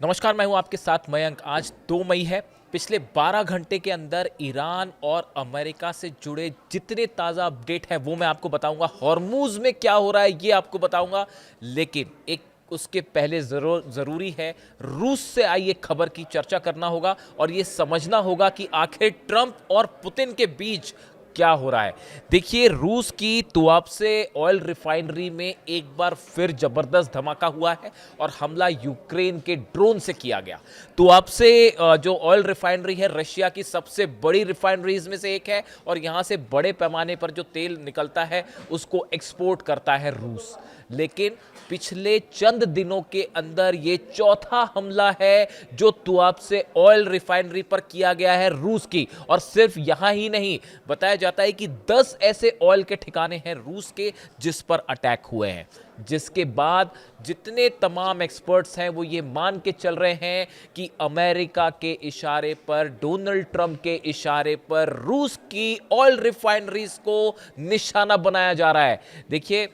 नमस्कार, मैं हूं आपके साथ मयंक। आज 2 मई है। पिछले 12 घंटे के अंदर ईरान और अमेरिका से जुड़े जितने ताज़ा अपडेट हैं वो मैं आपको बताऊंगा। हॉर्मूज में क्या हो रहा है ये आपको बताऊंगा, लेकिन एक उसके पहले ज़रूरी है रूस से आई एक खबर की चर्चा करना होगा और ये समझना होगा कि आखिर ट्रंप और पुतिन के बीच क्या हो रहा है। देखिए, रूस की तुआबसे ऑयल रिफाइनरी में एक बार फिर जबरदस्त धमाका हुआ है और हमला यूक्रेन के ड्रोन से किया गया। तुआबसे जो ऑयल रिफाइनरी है रशिया की सबसे बड़ी रिफाइनरीज में से एक है और यहां से बड़े पैमाने पर जो तेल निकलता है उसको एक्सपोर्ट करता है रूस। लेकिन पिछले चंद दिनों के अंदर ये चौथा हमला है जो तुआबसे ऑयल रिफाइनरी पर किया गया है रूस की। और सिर्फ यहां ही नहीं, बताया जाता है कि 10 ऐसे ऑयल के ठिकाने हैं रूस के जिस पर अटैक हुए हैं, जिसके बाद जितने तमाम एक्सपर्ट्स हैं वो ये मान के चल रहे हैं कि अमेरिका के इशारे पर, डोनाल्ड ट्रंप के इशारे पर रूस की ऑयल रिफाइनरीज को निशाना बनाया जा रहा है। देखिए,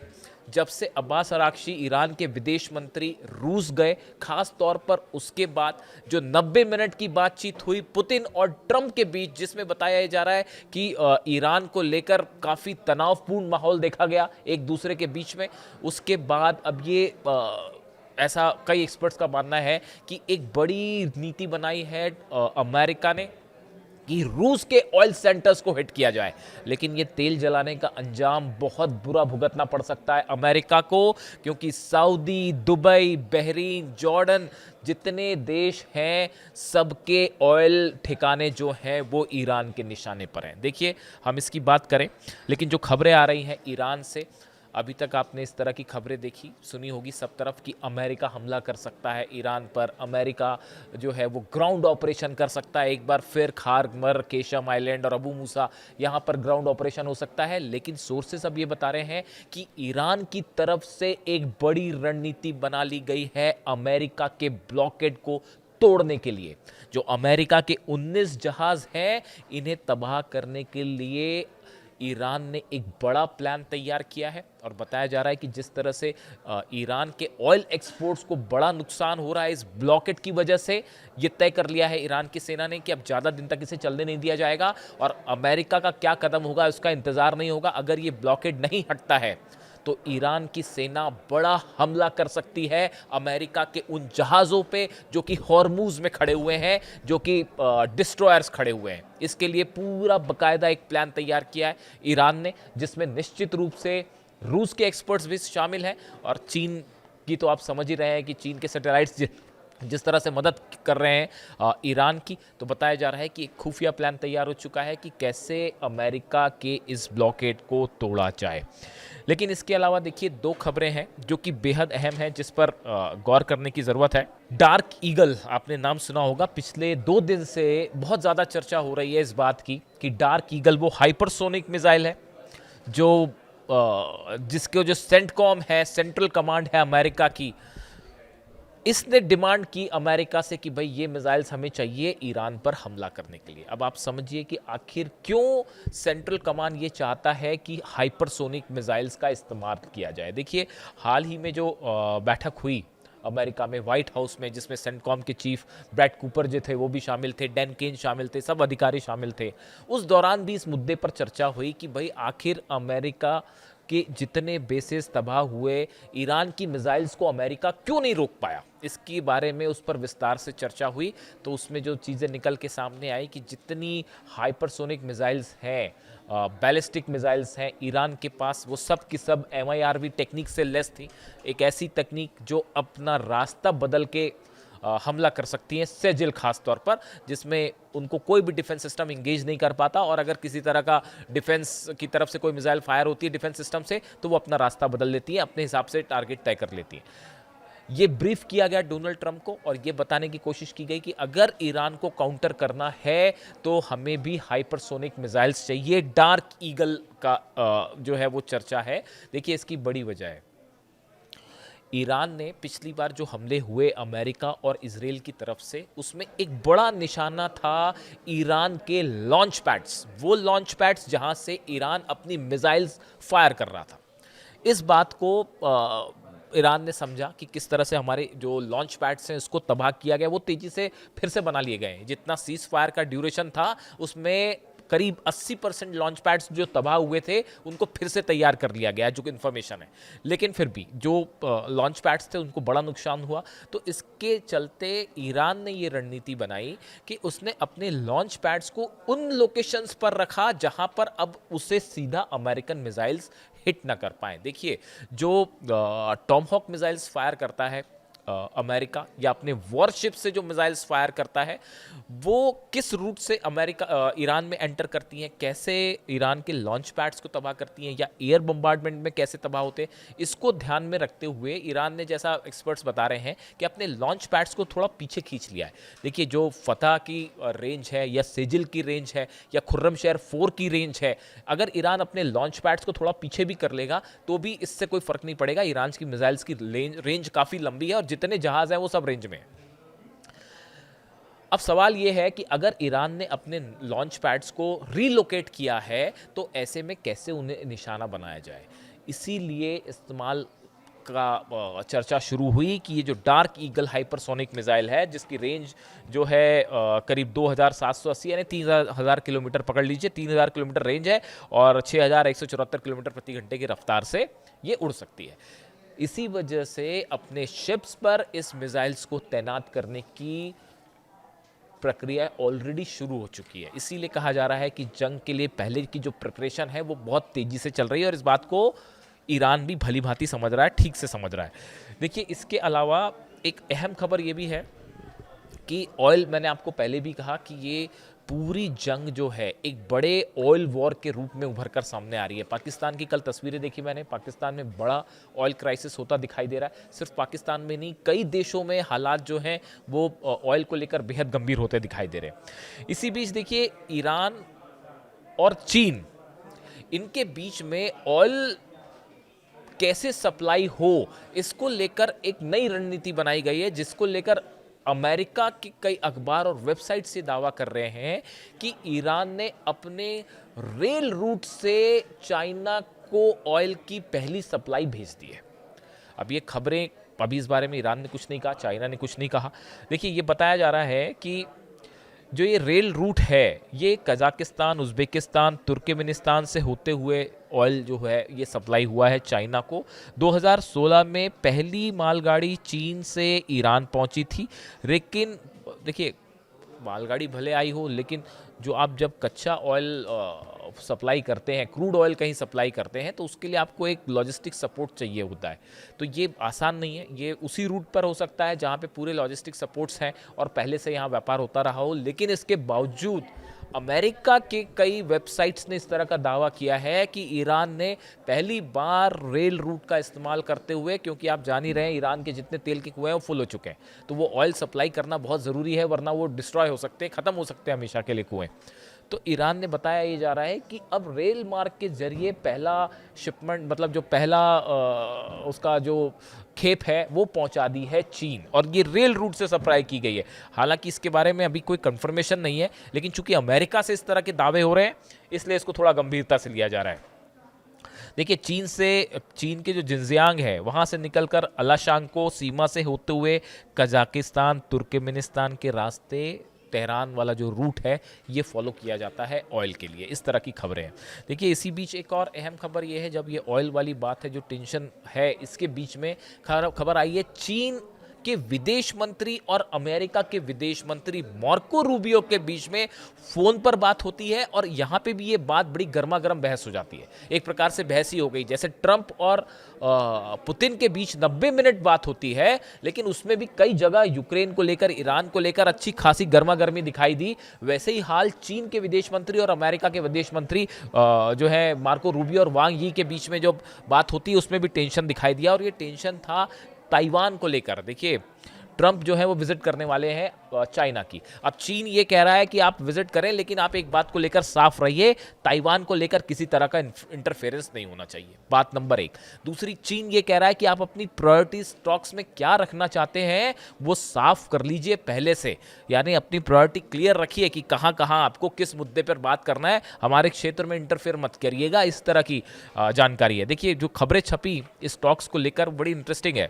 जब से अब्बास अराक्ची ईरान के विदेश मंत्री रूस गए, खास तौर पर उसके बाद जो 90 मिनट की बातचीत हुई पुतिन और ट्रंप के बीच, जिसमें बताया जा रहा है कि ईरान को लेकर काफ़ी तनावपूर्ण माहौल देखा गया एक दूसरे के बीच में, उसके बाद अब ये ऐसा कई एक्सपर्ट्स का मानना है कि एक बड़ी नीति बनाई है अमेरिका ने कि रूस के ऑयल सेंटर्स को हिट किया जाए। लेकिन ये तेल जलाने का अंजाम बहुत बुरा भुगतना पड़ सकता है अमेरिका को, क्योंकि सऊदी, दुबई, बहरीन, जॉर्डन जितने देश हैं सबके ऑयल ठिकाने जो हैं वो ईरान के निशाने पर हैं। देखिए, हम इसकी बात करें, लेकिन जो खबरें आ रही हैं ईरान से, अभी तक आपने इस तरह की खबरें देखी सुनी होगी सब तरफ कि अमेरिका हमला कर सकता है ईरान पर, अमेरिका जो है वो ग्राउंड ऑपरेशन कर सकता है एक बार फिर, खारमर, केशम आइलैंड और अबू मूसा यहाँ पर ग्राउंड ऑपरेशन हो सकता है। लेकिन सोर्सेस अब ये बता रहे हैं कि ईरान की तरफ से एक बड़ी रणनीति बना ली गई है अमेरिका के ब्लॉकेड को तोड़ने के लिए। जो अमेरिका के 19 जहाज हैं इन्हें तबाह करने के लिए ईरान ने एक बड़ा प्लान तैयार किया है और बताया जा रहा है कि जिस तरह से ईरान के ऑयल एक्सपोर्ट्स को बड़ा नुकसान हो रहा है इस ब्लॉकेट की वजह से, ये तय कर लिया है ईरान की सेना ने कि अब ज़्यादा दिन तक इसे चलने नहीं दिया जाएगा और अमेरिका का क्या कदम होगा उसका इंतज़ार नहीं होगा। अगर ये ब्लॉकेट नहीं हटता है तो ईरान की सेना बड़ा हमला कर सकती है अमेरिका के उन जहाज़ों पे जो कि हॉर्मूज में खड़े हुए हैं, जो कि डिस्ट्रॉयर्स खड़े हुए हैं। इसके लिए पूरा बकायदा एक प्लान तैयार किया है ईरान ने, जिसमें निश्चित रूप से रूस के एक्सपर्ट्स भी शामिल हैं और चीन की तो आप समझ ही रहे हैं कि चीन के सैटेलाइट्स जिस तरह से मदद कर रहे हैं ईरान की। तो बताया जा रहा है कि एक खुफिया प्लान तैयार हो चुका है कि कैसे अमेरिका के इस ब्लॉकेड को तोड़ा जाए। लेकिन इसके अलावा देखिए, 2 खबरें हैं जो कि बेहद अहम हैं, जिस पर गौर करने की ज़रूरत है। डार्क ईगल, आपने नाम सुना होगा। पिछले 2 दिन से बहुत ज़्यादा चर्चा हो रही है इस बात की कि डार्क ईगल वो हाइपरसोनिक मिसाइल है जो जिसके जो सेंटकॉम है, सेंट्रल कमांड है अमेरिका की, इसने डिमांड की अमेरिका से कि भाई ये मिसाइल्स हमें चाहिए ईरान पर हमला करने के लिए। अब आप समझिए कि आखिर क्यों सेंट्रल कमांड ये चाहता है कि हाइपरसोनिक मिसाइल्स का इस्तेमाल किया जाए। देखिए, हाल ही में जो बैठक हुई अमेरिका में व्हाइट हाउस में, जिसमें सेंटकॉम के चीफ ब्रैड कूपर जो थे वो भी शामिल थे, डैन केन शामिल थे, सब अधिकारी शामिल थे। उस दौरान भी इस मुद्दे पर चर्चा हुई कि भाई आखिर अमेरिका के जितने बेसेस तबाह हुए, ईरान की मिसाइल्स को अमेरिका क्यों नहीं रोक पाया। इसके बारे में उस पर विस्तार से चर्चा हुई तो उसमें जो चीज़ें निकल के सामने आई कि जितनी हाइपरसोनिक मिसाइल्स हैं, बैलिस्टिक मिसाइल्स हैं ईरान के पास, वो सब की सब MIRV टेक्निक से लेस थी। एक ऐसी तकनीक जो अपना रास्ता बदल के हमला कर सकती हैं, सेजिल खास तौर पर, जिसमें उनको कोई भी डिफेंस सिस्टम इंगेज नहीं कर पाता और अगर किसी तरह का डिफेंस की तरफ से कोई मिसाइल फायर होती है डिफेंस सिस्टम से तो वो अपना रास्ता बदल लेती है, अपने हिसाब से टारगेट तय कर लेती है। ये ब्रीफ किया गया डोनाल्ड ट्रंप को और ये बताने की कोशिश की गई कि अगर ईरान को काउंटर करना है तो हमें भी हाइपरसोनिक मिसाइल्स चाहिए। डार्क ईगल का जो है वो चर्चा है। देखिए, इसकी बड़ी वजह है, ईरान ने पिछली बार जो हमले हुए अमेरिका और इजराइल की तरफ से, उसमें एक बड़ा निशाना था ईरान के लॉन्च पैड्स, वो लॉन्च पैड्स जहां से ईरान अपनी मिसाइल्स फायर कर रहा था। इस बात को ईरान ने समझा कि किस तरह से हमारे जो लॉन्च पैड्स हैं उसको तबाह किया गया, वो तेजी से फिर से बना लिए गए हैं। जितना सीज फायर का ड्यूरेशन था उसमें करीब 80% लॉन्च पैड्स जो तबाह हुए थे उनको फिर से तैयार कर लिया गया, जो कि इन्फॉर्मेशन है। लेकिन फिर भी जो लॉन्च पैड्स थे उनको बड़ा नुकसान हुआ। तो इसके चलते ईरान ने ये रणनीति बनाई कि उसने अपने लॉन्च पैड्स को उन लोकेशंस पर रखा जहां पर अब उसे सीधा अमेरिकन मिसाइल्स हिट ना कर पाए। देखिए, जो टॉमहॉक मिसाइल्स फायर करता है अमेरिका, या अपने वॉरशिप से जो मिसाइल्स फायर करता है, वो किस रूट से ईरान में एंटर करती हैं, कैसे ईरान के लॉन्च पैड्स को तबाह करती हैं, या एयर बम्बार्डमेंट में कैसे तबाह होते हैं, इसको ध्यान में रखते हुए ईरान ने, जैसा एक्सपर्ट्स बता रहे हैं, कि अपने लॉन्च पैड्स को थोड़ा पीछे खींच लिया है। देखिए, जो फतह की रेंज है, या सेजिल की रेंज है, या खुर्रमशहर 4 की रेंज है, अगर ईरान अपने लॉन्च पैड्स को थोड़ा पीछे भी कर लेगा तो भी इससे कोई फर्क नहीं पड़ेगा। ईरान की मिसाइल्स की रेंज काफ़ी लंबी है और जितने जहाज हैं वो सब रेंज में है। अब सवाल यह है कि अगर ईरान ने अपने लॉन्च पैड्स को रीलोकेट किया है तो ऐसे में कैसे उन्हें निशाना बनाया जाए। इसीलिए इस्तेमाल का चर्चा शुरू हुई कि ये जो डार्क ईगल हाइपरसोनिक मिसाइल है, जिसकी रेंज जो है करीब 2780 यानी 3000 किलोमीटर पकड़ लीजिए, 3000 किलोमीटर रेंज है और 6174 किलोमीटर प्रति घंटे की रफ्तार से ये उड़ सकती है। इसी वजह से अपने शिप्स पर इस मिसाइल्स को तैनात करने की प्रक्रिया ऑलरेडी शुरू हो चुकी है। इसीलिए कहा जा रहा है कि जंग के लिए पहले की जो प्रिपरेशन है वो बहुत तेजी से चल रही है और इस बात को ईरान भी भली भांति समझ रहा है, ठीक से समझ रहा है। देखिए, इसके अलावा एक अहम खबर ये भी है कि ऑयल, मैंने आपको पहले भी कहा कि ये पूरी जंग जो है एक बड़े ऑयल वॉर के रूप में उभर कर सामने आ रही है। पाकिस्तान की कल तस्वीरें देखी मैंने, पाकिस्तान में बड़ा ऑयल क्राइसिस होता दिखाई दे रहा है। सिर्फ पाकिस्तान में नहीं, कई देशों में हालात जो हैं वो ऑयल को लेकर बेहद गंभीर होते दिखाई दे रहे हैं। इसी बीच देखिए, ईरान और चीन, इनके बीच में ऑयल कैसे सप्लाई हो, इसको लेकर एक नई रणनीति बनाई गई है, जिसको लेकर अमेरिका के कई अखबार और वेबसाइट से दावा कर रहे हैं कि ईरान ने अपने रेल रूट से चाइना को ऑयल की पहली सप्लाई भेज दी है। अब ये खबरें, अभी इस बारे में ईरान ने कुछ नहीं कहा, चाइना ने कुछ नहीं कहा। देखिए, ये बताया जा रहा है कि जो ये रेल रूट है, ये कजाकिस्तान, उज़्बेकिस्तान, तुर्कमेनिस्तान से होते हुए ऑयल जो है ये सप्लाई हुआ है चाइना को। 2016 में पहली मालगाड़ी चीन से ईरान पहुंची थी। लेकिन देखिए, मालगाड़ी भले आई हो, लेकिन जो आप जब कच्चा ऑयल सप्लाई करते हैं, क्रूड ऑयल कहीं सप्लाई करते हैं, तो उसके लिए आपको एक लॉजिस्टिक सपोर्ट चाहिए होता है। तो ये आसान नहीं है। ये उसी रूट पर हो सकता है जहाँ पे पूरे लॉजिस्टिक सपोर्ट्स हैं और पहले से यहाँ व्यापार होता रहा हो। लेकिन इसके बावजूद अमेरिका के कई वेबसाइट्स ने इस तरह का दावा किया है कि ईरान ने पहली बार रेल रूट का इस्तेमाल करते हुए, क्योंकि आप जान ही रहे हैं ईरान के जितने तेल के कुएं हैं वो फुल हो चुके हैं, तो वो ऑयल सप्लाई करना बहुत ज़रूरी है, वरना वो डिस्ट्रॉय हो सकते हैं, ख़त्म हो सकते हैं हमेशा के लिए कुएं। तो ईरान ने बताया ये जा रहा है कि अब रेल मार्ग के जरिए पहला शिपमेंट, मतलब जो पहला उसका जो खेप है वो पहुंचा दी है चीन, और ये रेल रूट से सप्लाई की गई है। हालांकि इसके बारे में अभी कोई कंफर्मेशन नहीं है, लेकिन चूंकि अमेरिका से इस तरह के दावे हो रहे हैं इसलिए इसको थोड़ा गंभीरता से लिया जा रहा है। देखिए, चीन के जो जिनजियांग है वहाँ से निकलकर अलाशान को सीमा से होते हुए कजाकिस्तान, तुर्कमेनिस्तान के रास्ते तेहरान वाला जो रूट है ये फॉलो किया जाता है ऑयल के लिए। इस तरह की खबरें हैं। देखिए, इसी बीच एक और अहम खबर ये है, जब ये ऑयल वाली बात है, जो टेंशन है, इसके बीच में खबर आई है चीन के विदेश मंत्री और अमेरिका के विदेश मंत्री मार्को रूबियो के बीच में फोन पर बात होती है, और यहां पे भी ये बात बड़ी गर्मा गर्म बहस हो जाती है। एक प्रकार से बहस ही हो गई, जैसे ट्रंप और पुतिन के बीच 90 मिनट बात होती है, लेकिन उसमें भी कई जगह यूक्रेन को लेकर, ईरान को लेकर अच्छी खासी गर्मा गर्मी दिखाई दी। वैसे ही हाल चीन के विदेश मंत्री और अमेरिका के विदेश मंत्री जो है मार्को रूबियो और वांग यी के बीच में जो बात होती है उसमें भी टेंशन दिखाई दिया, और ये टेंशन था ताइवान को लेकर। देखिए, ट्रंप जो है वो विजिट करने वाले हैं चाइना की। अब चीन ये कह रहा है कि आप विजिट करें, लेकिन आप एक बात को लेकर साफ रहिए, ताइवान को लेकर किसी तरह का इंटरफेरेंस नहीं होना चाहिए, बात नंबर एक। दूसरी, चीन ये कह रहा है कि आप अपनी प्रायोरिटी स्टॉक्स में क्या रखना चाहते हैं वो साफ कर लीजिए पहले से, यानी अपनी प्रायोरिटी क्लियर रखिए कि कहां कहां आपको किस मुद्दे पर बात करना है, हमारे क्षेत्र में इंटरफेयर मत करिएगा, इस तरह की जानकारी है। देखिए जो खबरें छपी स्टॉक्स को लेकर बड़ी इंटरेस्टिंग है।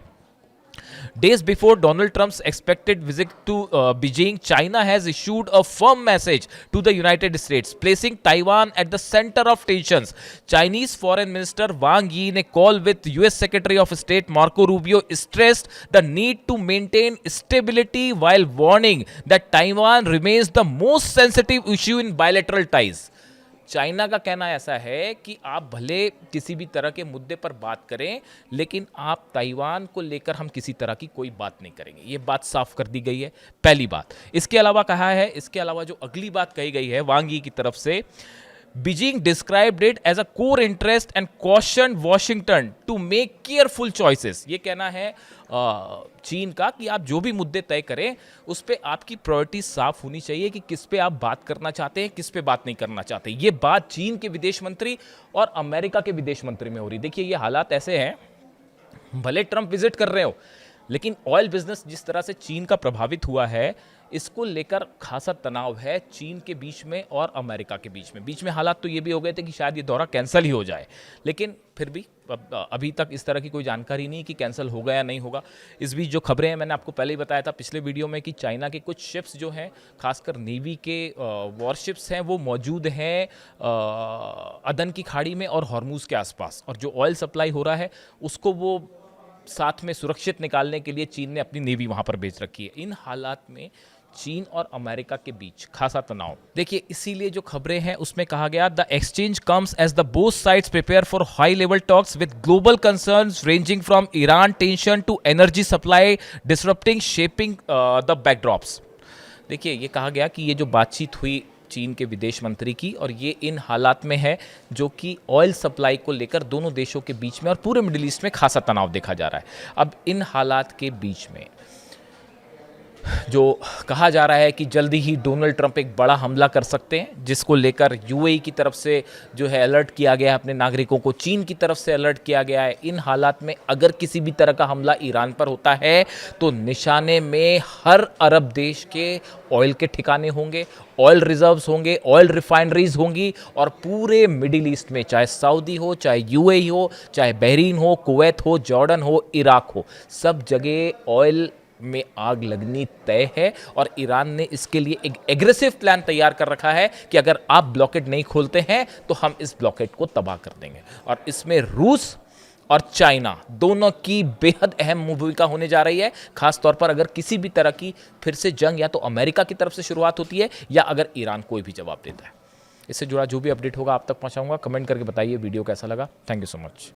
Days before Donald Trump's expected visit to Beijing, China has issued a firm message to the United States, placing Taiwan at the center of tensions. Chinese Foreign Minister Wang Yi, in a call with US Secretary of State Marco Rubio, stressed the need to maintain stability while warning that Taiwan remains the most sensitive issue in bilateral ties. China का कहना ऐसा है कि आप भले किसी भी तरह के मुद्दे पर बात करें, लेकिन आप ताइवान को लेकर हम किसी तरह की कोई बात नहीं करेंगे, ये बात साफ कर दी गई है, पहली बात। इसके अलावा कहा है, इसके अलावा जो अगली बात कही गई है वांग यी की तरफ से, Beijing described it as a core interest and cautioned Washington to make careful choices. ये कहना है चीन का कि आप जो भी मुद्दे तय करें उस पे आपकी प्रायोरिटी साफ होनी चाहिए कि किस पे आप बात करना चाहते हैं, किस पे बात नहीं करना चाहते। ये बात चीन के विदेश मंत्री और अमेरिका के विदेश मंत्री में हो रही। देखिए ये हालात ऐसे हैं, भले ट्रंप विजिट कर रहे हो, लेकिन ऑयल बिजनेस जिस तरह से चीन का प्रभावित हुआ है, इसको लेकर खासा तनाव है चीन के बीच में और अमेरिका के बीच में हालात तो ये भी हो गए थे कि शायद ये दौरा कैंसिल ही हो जाए, लेकिन फिर भी अभी तक इस तरह की कोई जानकारी नहीं कि कैंसिल होगा या नहीं होगा। इस बीच जो खबरें हैं, मैंने आपको पहले ही बताया था पिछले वीडियो में कि चाइना के कुछ शिप्स जो हैं, खासकर नेवी के वॉरशिप्स हैं, वो मौजूद हैं अदन की खाड़ी में और हॉर्मूज़ के आसपास, और जो ऑयल सप्लाई हो रहा है उसको वो साथ में सुरक्षित निकालने के लिए चीन ने अपनी नेवी वहां पर भेज रखी है। इन हालात में चीन और अमेरिका के बीच खासा तनाव। देखिए इसीलिए जो खबरें हैं उसमें कहा गया, the exchange comes as the both sides prepare for high level talks with global concerns ranging from Iran tension to energy supply disrupting shaping the backdrops. देखिए ये कहा गया कि ये जो बातचीत हुई चीन के विदेश मंत्री की, और ये इन हालात में है जो कि ऑयल सप्लाई को लेकर दोनों देशों के बीच में और पूरे मिडिल ईस्ट में खासा तनाव देखा जा रहा है। अब इन हालात के बीच में जो कहा जा रहा है कि जल्दी ही डोनाल्ड ट्रंप एक बड़ा हमला कर सकते हैं, जिसको लेकर यूएई की तरफ से जो है अलर्ट किया गया है अपने नागरिकों को, चीन की तरफ से अलर्ट किया गया है। इन हालात में अगर किसी भी तरह का हमला ईरान पर होता है तो निशाने में हर अरब देश के ऑयल के ठिकाने होंगे, ऑयल रिजर्व्स होंगे, ऑयल रिफाइनरीज होंगी, और पूरे मिडिल ईस्ट में चाहे सऊदी हो, चाहे यूएई हो, चाहे बहरीन हो, कुवैत हो, जॉर्डन हो, इराक हो, सब जगह ऑयल में आग लगनी तय है। और ईरान ने इसके लिए एक एग्रेसिव प्लान तैयार कर रखा है कि अगर आप ब्लॉकेट नहीं खोलते हैं तो हम इस ब्लॉकेट को तबाह कर देंगे। और इसमें रूस और चाइना दोनों की बेहद अहम भूमिका होने जा रही है, खास तौर पर अगर किसी भी तरह की फिर से जंग या तो अमेरिका की तरफ से शुरुआत होती है या अगर ईरान कोई भी जवाब देता है। इससे जुड़ा जो भी अपडेट होगा आप तक पहुंचाऊंगा। कमेंट करके बताइए वीडियो कैसा लगा। Thank you so much.